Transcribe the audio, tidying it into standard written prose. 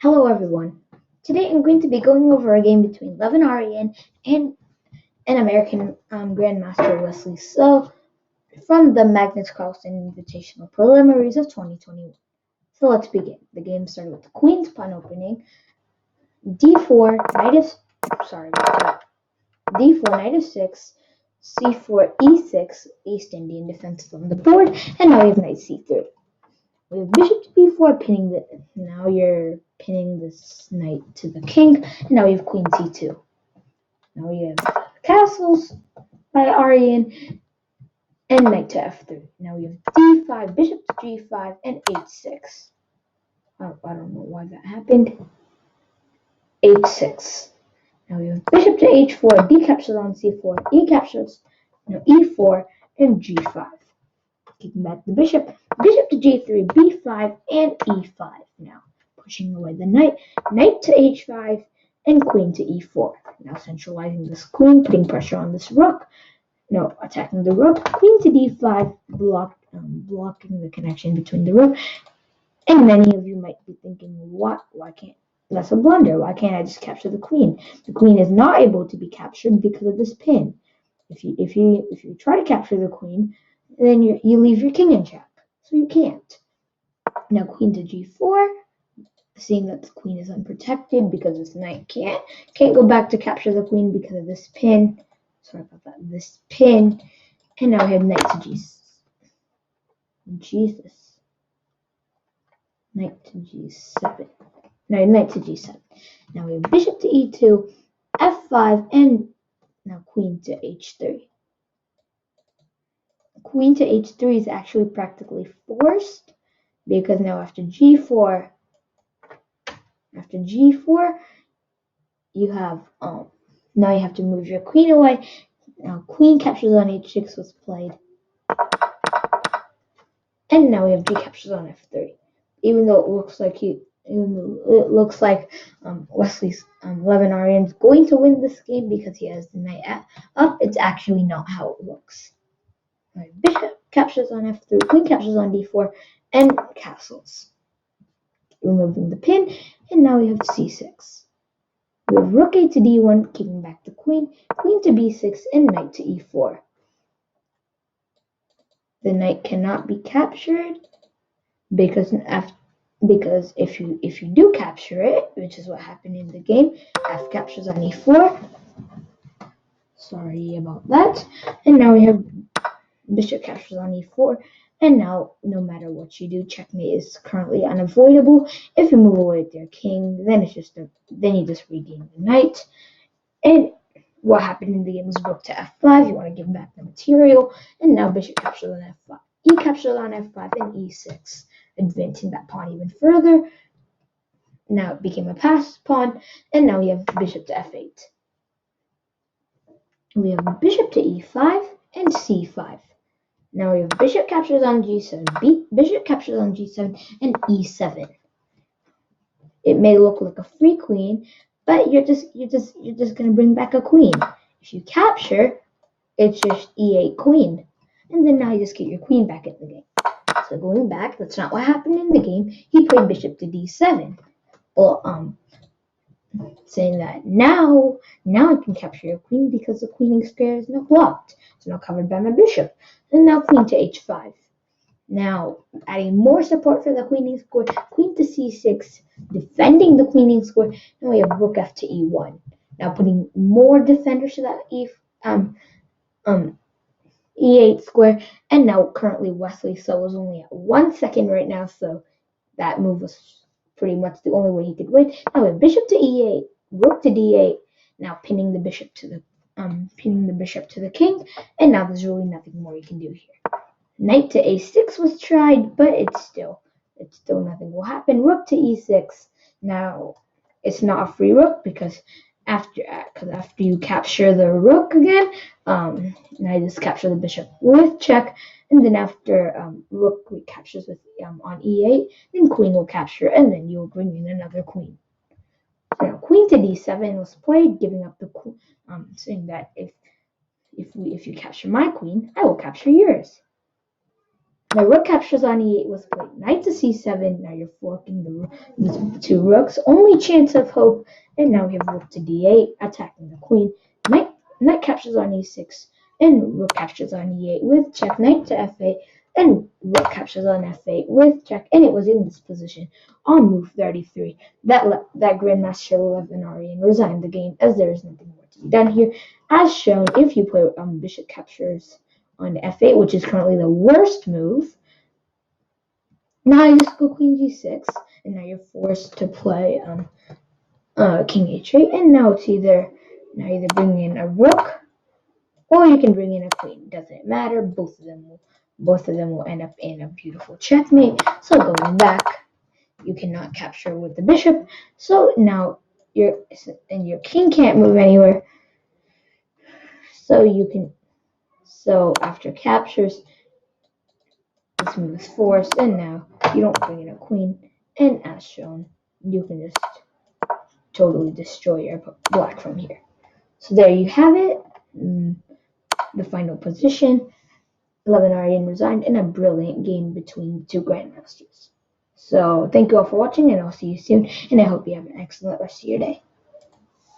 Hello everyone. Today I'm going to be going over a game between Aronian and an American Grandmaster Wesley So from the Magnus Carlsen Invitational Preliminaries of 2021. So let's begin. The game started with the Queen's pawn opening, D4, D4, knight of 6, C4, E6, East Indian defenses on the board, and now we have knight C3. We have bishop to b4, now you're pinning this knight to the king, and now we have queen c2. Now we have castles by Aronian, and knight to f3. Now we have d5, bishop to g5, and h6. I don't know why that happened. h6. Now we have bishop to h4, d captures on c4, e captures, e4, and g5. Kicking back the bishop to g3, b5, and e5. Now pushing away the knight to h5, and queen to e4. Now centralizing this queen, putting pressure on this rook. Attacking the rook, queen to d5, blocking the connection between the rook. And many of you might be thinking, why can't, that's a blunder. Why can't I just capture the queen? The queen is not able to be captured because of this pin. If you try to capture the queen, then you leave your king in check. So you can't. Now queen to g4, seeing that the queen is unprotected because this knight can't go back to capture the queen because of this pin. Sorry about that. This pin. And now we have knight to Knight to g7. No, knight to g7. Now we have bishop to e2, f5, and now queen to h3. Queen to h3 is actually practically forced because now after g4, you have now you have to move your queen away. Now queen captures on h6 was played, and now we have g captures on f3. Even though it looks like Wesley's Aronian's going to win this game because he has the knight up, it's actually not how it looks. Right, bishop captures on f3, queen captures on d4, and castles. Removing the pin, and now we have c6. We have rook a to d1, kicking back the queen to b6, and knight to e4. The knight cannot be captured because if you do capture it, which is what happened in the game, f captures on e4. Sorry about that. And now we have bishop captures on e4. And now, no matter what you do, checkmate is currently unavoidable. If you move away with your king, then you just regain the knight. And what happened in the game was rook to f5. You want to give back the material. And now bishop captures on f5. E captures on f5 and e6, advancing that pawn even further. Now it became a passed pawn, and now we have bishop to f8. We have bishop to e5 and c5. Now we have bishop captures on g7, bishop captures on g7, and e7. It may look like a free queen, but you're just gonna bring back a queen. If you capture, it's just e8 queen, and then now you just get your queen back in the game. So going back, that's not what happened in the game. He played bishop to d7. Well, saying that now I can capture your queen because the queening square is now blocked. It's now covered by my bishop. And now queen to h5. Now adding more support for the queening square, queen to c6, defending the queening square. Now we have rook f to e1. Now putting more defenders to that e8 square. And now currently Wesley So is only at 1 second right now, so that move was pretty much the only way he could win. Now we have bishop to e8, rook to d8. Now pinning the bishop to the king, and now there's really nothing more you can do here. Knight to a6 was tried, but it's still nothing will happen. Rook to e6. Now it's not a free rook because after you capture the rook again, now you just capture the bishop with check, and then after rook captures with on e8, then queen will capture, and then you'll bring in another queen. So now queen to d7 was played, giving up the saying that if you capture my queen, I will capture yours. Now rook captures on e8 was played. Knight to c7. Now you're forking the two rooks. Only chance of hope. And now we have rook to d8, attacking the queen. Knight captures on e6. And rook captures on e8 with check. Knight to f8. And rook captures on f8 with check. And it was in this position on move 33 that Grandmaster Aronian resigned the game, as there is nothing more to be done here. As shown, if you play bishop captures on f8, which is currently the worst move. Now you just go queen g6, and now you're forced to play king h8, and now it's either bring in a rook or you can bring in a queen. Doesn't matter. Both of them will end up in a beautiful checkmate. So going back, you cannot capture with the bishop. So now your king can't move anywhere. So after captures, this move is forced, and now you don't bring in a queen. And as shown, you can just totally destroy your black from here. So there you have it. The final position. Aronian resigned in a brilliant game between the two grandmasters. So thank you all for watching, and I'll see you soon. And I hope you have an excellent rest of your day.